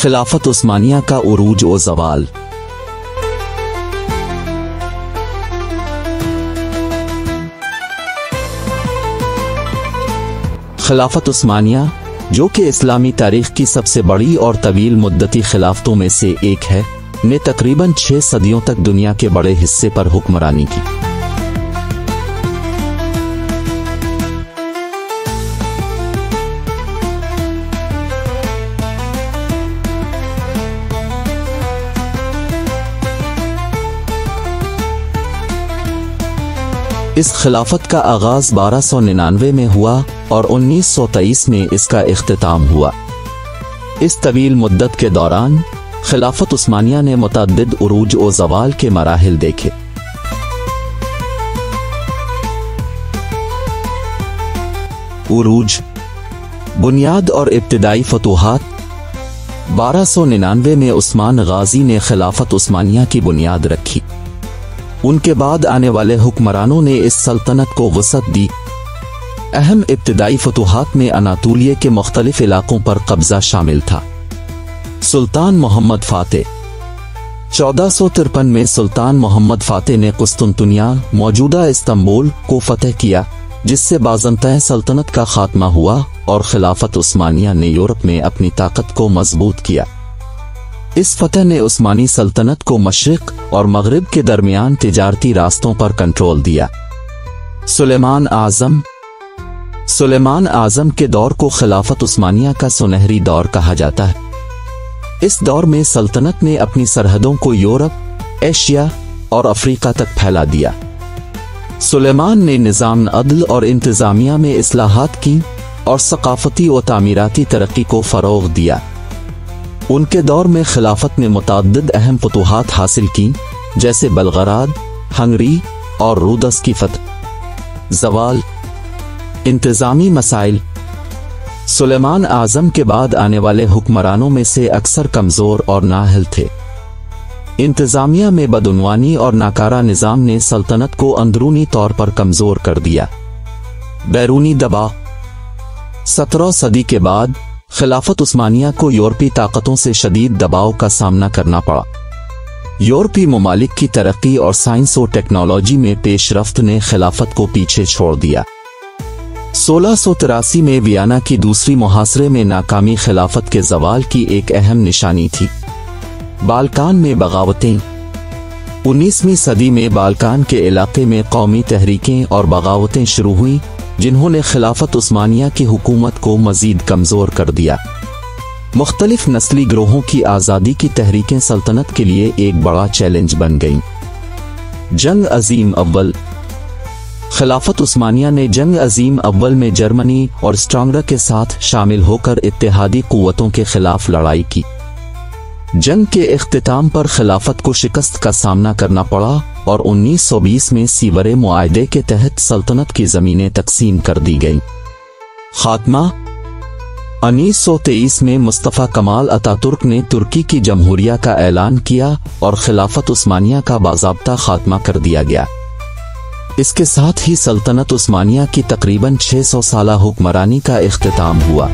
खिलाफत उस्मानिया का उरूज व ज़वाल। खिलाफत उस्मानिया, जो कि इस्लामी तारीख की सबसे बड़ी और तवील मुद्दती खिलाफतों में से एक है, ने तकरीबन 6 सदियों तक दुनिया के बड़े हिस्से पर हुक्मरानी की। इस खिलाफत का आगाज 1299 में हुआ और 1923 में इसका इख्तिताम हुआ। इस तवील मुद्दत के दौरान खिलाफत उस्मानिया ने मुतअद्दिद उरूज व ज़वाल के मराहिल देखे। उरूज, बुनियाद और इब्तिदाई फतूहात। 1299 में उस्मान गाजी ने खिलाफत उस्मानिया की बुनियाद रखी। उनके बाद आने वाले हुक्मरानों ने इस सल्तनत को वसअत दी। अहम इब्तिदाई फतूहात में अनातोलिया के मुख्तलिफ इलाकों पर कब्जा शामिल था। सुल्तान मोहम्मद फातेह। 1453 में सुल्तान मोहम्मद फातेह ने कुस्तुनतुनिया, मौजूदा इस्तांबुल को फतह किया, जिससे बाज़ंतइन सल्तनत का खात्मा हुआ और खिलाफत उस्मानिया ने यूरोप में अपनी ताकत को मजबूत किया। इस फतह ने उस्मानी सल्तनत को मशरिक और मगरिब के दरमियान तिजारती रास्तों पर कंट्रोल दिया। सुलेमान आज़म के दौर को खिलाफत उस्मानिया का सुनहरी दौर कहा जाता है। इस दौर में सल्तनत ने अपनी सरहदों को यूरोप, एशिया और अफ्रीका तक फैला दिया। सुलेमान ने निज़ाम अदल और इंतज़ामिया में इस्लाहात की और सकाफती व तामीराती तरक्की को फ़रोग़ दिया। उनके दौर में खिलाफत ने मुतअद्दिद अहम फतूहात हासिल की, जैसे बलगराद, हंगरी और रूदस की फतह। ज़वाल, इंतज़ामी मसाइल। सुलेमान आज़म के बाद आने वाले हुक्मरानों में से अक्सर कमज़ोर और नाअहल थे। इंतज़ामिया में बदउनवानी और नाकारा निज़ाम ने सल्तनत को अंदरूनी तौर पर कमज़ोर कर दिया। बैरूनी दबाव। 17वीं सदी के बाद खिलाफत उस्मानिया को यूरोपी ताकतों से शदीद दबाव का सामना करना पड़ा। यूरोपी ममालिक की तरक्की और साइंस और टेक्नोलॉजी में पेशरफ्त ने खिलाफत को पीछे छोड़ दिया। 1683 में वियना की दूसरी मुहासरे में नाकामी खिलाफत के ज़वाल की एक अहम निशानी थी। बाल्कान में बगावतें। 19वीं सदी में बाल्कान के इलाके में कौमी तहरीकें और बगावतें शुरू हुईं, जिन्होंने खिलाफत उस्मानिया की हुकूमत को मजीद कमज़ोर कर दिया। मुख्तलिफ नस्ली ग्रोहों की आज़ादी की तहरीकें सल्तनत के लिए एक बड़ा चैलेंज बन गईं। जंग अजीम अव्वल। खिलाफत उस्मानिया ने जंग अजीम अव्वल में जर्मनी और ऑस्ट्रिया के साथ शामिल होकर इत्तेहादी कुव्वतों के खिलाफ लड़ाई की। जंग के इख्तिताम पर खिलाफत को शिकस्त का सामना करना पड़ा और 1920 में सीवरे मुआहदे के तहत सल्तनत की ज़मीनें तकसीम कर दी गईं। खात्मा। 1923 में मुस्तफ़ा कमाल अतातुर्क ने तुर्की की जमहूरिया का ऐलान किया और खिलाफत उस्मानिया का बाज़ाब्ता खात्मा कर दिया गया। इसके साथ ही सल्तनत उस्मानिया की तकरीबन 600 साला हुक्मरानी का इख्तिताम हुआ।